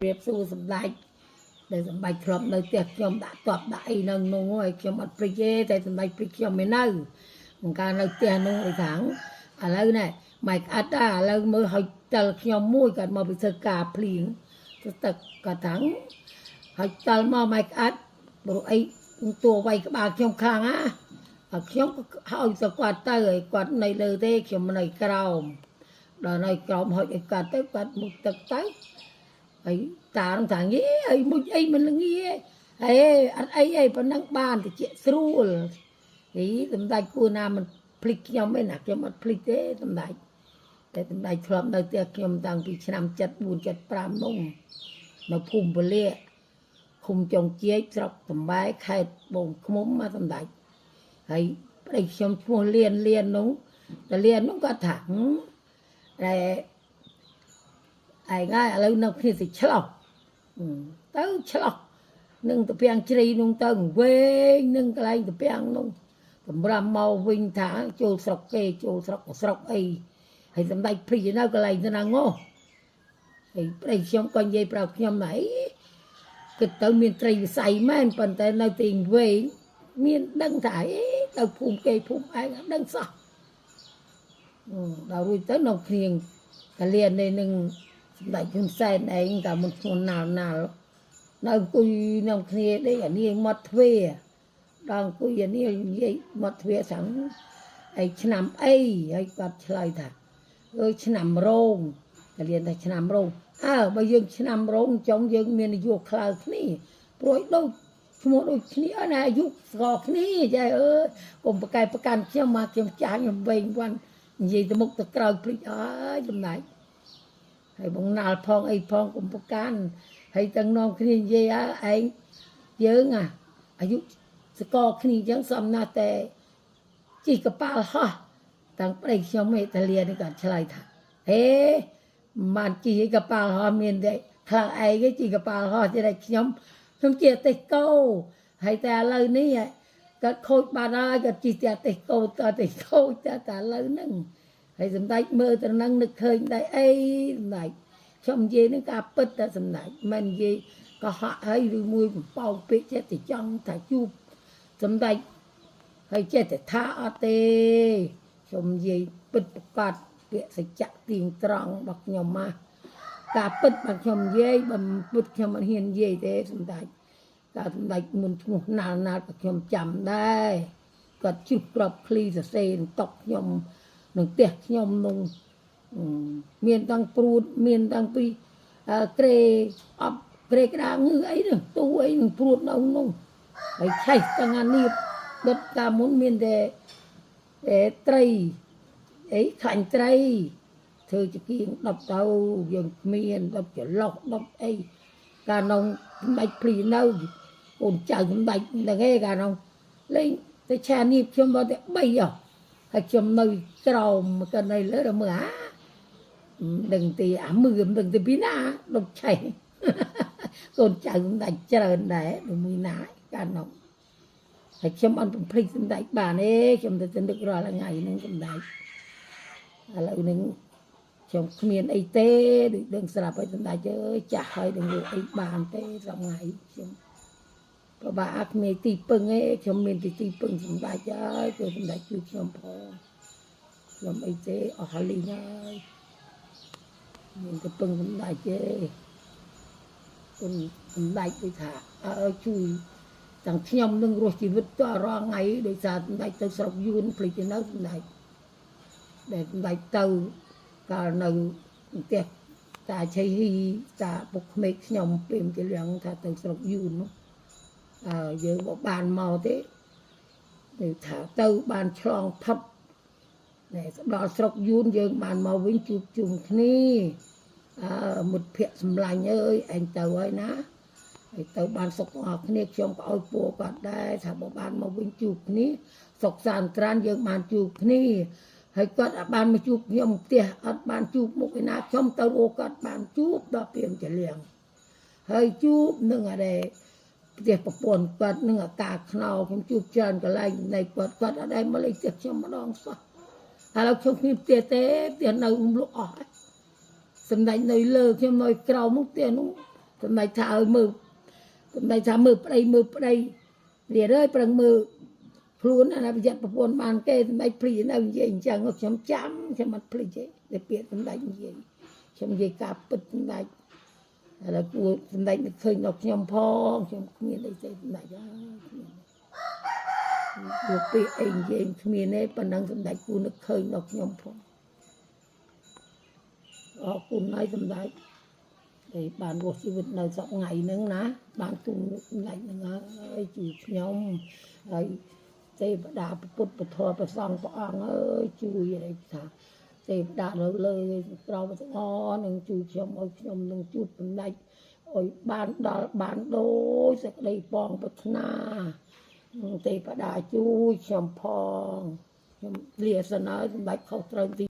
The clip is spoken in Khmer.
เรียบสู้สำได้đểสำได้ครบในเตียกยมđãตอบได้นงนงไอ้ยมอัดปริเยแต่สำได้ปริยมไม่นั่งมันการในเตียนงไอ้ถังอะไรเนี่ยไม่อัดได้แล้วมือหอยเตลยมมุ้ยกันมาไปเสกาพลิงตึกกระถังหอยเตลมาไม่อัดบอกไอ้ตัวไว้กับบายมข้างอ่ะยมเอาสกอตเตอร์กอดในเลยเด็กยมในกราวដល់នៅក្រោមហុចឲ្យកាត់ទៅកាត់មុខទឹកទៅហើយតានឹងថាងីអីមុខអីមិនលងាអេអត់អីអីប៉ុណ្ណឹងបានតិចស្រួលហីសម្ដេចគួរណាមិនភ្លេចខ្ញុំឯណាខ្ញុំអត់ភ្លេចទេសម្ដេចតែសម្ដេចធ្លាប់នៅផ្ទះខ្ញុំតាំងពីឆ្នាំ74 75នោះនៅភូមិពលៈឃុំចុងជាចស្រុកតំបែខេត្តបងឃ្មុំមកសម្ដេចហើយប្តីខ្ញុំឈ្មោះលៀននោះតែលៀននោះគាត់ថាតែឯងាយឥឡូវនៅគ្នាទៅឆ្លោះទៅឆ្លោះនឹងតាពាំងជ្រីនោះទៅវែងនឹងកន្លែងតាពាំងនោះសម្រាប់មកវិញថាចូលស្រុកគេចូលស្រុកអីហើយសម្ដេចព្រីនៅកន្លែងទៅណាងោហើយប្តីខ្ញុំក៏និយាយប្រាប់ខ្ញុំថាគិតទៅមានត្រីវិស័យមែនប៉ុន្តែនៅទីវែងមានដឹងថាអីទៅភូមិគេភូមិឯងអត់ដឹងសោះដល់រួចទៅនៅគ្នាកលៀននេះនឹងសម្ដេចហ៊ុនសែនឯងតែមិនឈ្មោះណាល់នៅអង្គុយនៅគ្នានេះអានេះមាត់ទ្វាដល់អង្គុយអានេះនិយាយមាត់ទ្វាសាំងឯឆ្នាំអីហើយគាត់ឆ្លើយថាអើយឆ្នាំរោងកលៀនថាឆ្នាំរោងបើយើងឆ្នាំរោងចុងយើងមានអាយុខ្លៅគ្នាព្រួយដូចឈ្មោះដូចគ្នាណាអាយុស្គាល់គ្នាយាយអើយកុំប្រកែកប្រកាន់ខ្ញុំមកខ្ញុំចាស់ខ្ញុំវែងវ៉ាន់និយាយទៅមុខទៅក្រោយភ្លេចអើយចំណាយហើយបងណាល់ផងអីផងកុំប្រកាន់ហើយទាំងនាំគ្នានិយាយឯងយើងអាយុស្គាល់គ្នាអញ្ចឹងសំណាស់តែជីកប៉ាល់ហោះតាំងប្តីខ្ញុំឯតាលៀនេះគាត់ឆ្លើយថាហេមិនជីកប៉ាល់ហោះមានតែខ្លាំងឯងគេជីកប៉ាល់ហោះតែខ្ញុំជាទេកោហើយតែឥឡូវនេះគាត់ខូចបានហើយគាត់ជីតែទេកោតទេខូចតែឥឡូវហ្នឹងហើយសម្ដេចមើលទៅនឹងនឹកឃើញដែរអីសម្ដេចខ្ញុំនិយាយនឹងការពិតតែសម្ដេចមិននិយាយកុហកហើយឬមួយបំពងពេកចេះតែចង់ថាជួបសម្ដេចហើយចេះតែថាអត់ទេខ្ញុំនិយាយពិតប្រកបពាក្យសច្ចៈទៀងត្រង់របស់ខ្ញុំមកការពិតរបស់ខ្ញុំនិយាយបើពិតខ្ញុំមិនហ៊ាននិយាយទេសម្ដេចការសម្ដេចមុនឈ្មោះណាល់របស់ខ្ញុំចាំដែរគាត់ជិះក្របឃ្លីសរសេរតុកខ្ញុំនឹងផ្ទះខ្ញុំនោះមានតាំងព្រួតមានតាំងពីក្រេអប់ក្រេក្តាងឺអីនោះទូអីនឹងព្រួតនៅនោះហើយឆេះតាំងអានេះដុតកាលមុនមានតែត្រីអីខាញ់ត្រីធ្វើជាគៀង10ទៅយើងគ្មាន10ច្រឡោះ10អីកាលនោះសម្ដេចព្រីនៅកូនចៅសម្ដេចហ្នឹងឯងកាលនោះលេងតែឆានេះខ្ញុំដល់តែ3ហើយខ្ញុំនៅក្រោមក៏នៅលើមើលដឹងទីមើលដឹងទីពីណាដុតឆេះកូនចៅសម្ដេចច្រើនដែរដូចមួយណាកាលនោះហើយខ្ញុំអត់បំភ្លេចសម្ដេចបានទេខ្ញុំទៅនឹករាល់ថ្ងៃហ្នឹងសម្ដេចឥឡូវហ្នឹងខ្ញុំគ្មានអីទេដូចដឹងស្រាប់ហើយសម្ដេចអើយចាស់ហើយនឹងធ្វើអីបានទេសប្ងៃខ្ញុំប្របាអត់មានទីពឹងទេខ្ញុំមានទីពឹងសម្ដេចហើយព្រោះសម្ដេចជួយខ្ញុំផងខ្ញុំអីទេអស់លីងហើយមានតែពឹងសម្ដេចទេគុណសម្ដេចដូចថាជួយទាំងខ្ញុំនឹងរស់ជីវិតតរងថ្ងៃដោយសារសម្ដេចទៅស្រុកយួនភ្លេចទៅនៅសម្ដេចដែលសម្ដេចទៅកាលនៅផ្ទះតាឆៃហ៊ីតាពុកក្មេកខ្ញុំពេលជាលៀងថាទៅស្រុកយួននោះយើងក៏បានមកទេគឺថាទៅបានឆ្លងផុតដល់ស្រុកយួនយើងបានមកវិញជួបជុំគ្នាមិត្តភក្តិសម្លាញ់អើយឯងទៅហើយណាហើយទៅបានសុខអស់គ្នាខ្ញុំក៏ឲ្យពួរគាត់ដែរថាបើបានមកវិញជួបគ្នាសុខសាន្តត្រានយើងបានជួបគ្នាហើយគាត់បានមកជួបខ្ញុំផ្ទះអត់បានជួបមុខឯណាខ្ញុំទៅរកគាត់បានជួបដល់ពេលជាលៀងហើយជួបនឹងអីផ្ទះប្រពន្ធគាត់នឹងអាការខ្នោខ្ញុំជួបច្រើនកន្លែងនៃគាត់អត់ដែរមកលេខផ្ទះខ្ញុំម្ដងសោះហើយខ្ញុំគ្មានផ្ទះទេផ្ទះនៅលក់អស់សម្ដេចនៅលើខ្ញុំនៅក្រៅមុខផ្ទះនោះ សម្ដេចថាឲ្យមើលសម្ដេចថាមើលប្តីវារើប្រឹងមើលខ្លួនអាប្រយ័ត្នប្រពន្ធបានគេសម្ដេចព្រីនៅនិយាយអញ្ចឹងខ្ញុំចាំខ្ញុំអត់ភ្លេចទេតែពាក្យសម្ដេចនិយាយខ្ញុំនិយាយការពិតសម្ដេចឥឡូវគួរសម្ដេចនឹកឃើញដល់ខ្ញុំផងខ្ញុំគ្មានអីទេសម្ដេចអើយយកពាក្យអីនិយាយគ្មានទេប៉ុណ្ណឹងសម្ដេចគួរនឹកឃើញដល់ខ្ញុំផងអរគុណហើយសម្ដេចដែលបានរស់ជីវិតនៅសប្ថ្ងៃហ្នឹងណាបានទូលសម្ដេចហ្នឹងហើយជួយខ្ញុំហើយទេវតាពុទ្ធពធព្រះសង្ឃព្រះអង្គអើយជួយឲ្យថាទេវតានៅលើក្រមទាំងអស់នឹងជួយខ្ញុំឲ្យខ្ញុំនឹងជួបសម្ដេចឲ្យបានដល់បានដូចសេចក្តីបងប្រាថ្នាទេវតាជួយខ្ញុំផងខ្ញុំលាសិនហើយសម្ដេចខុសត្រូវទី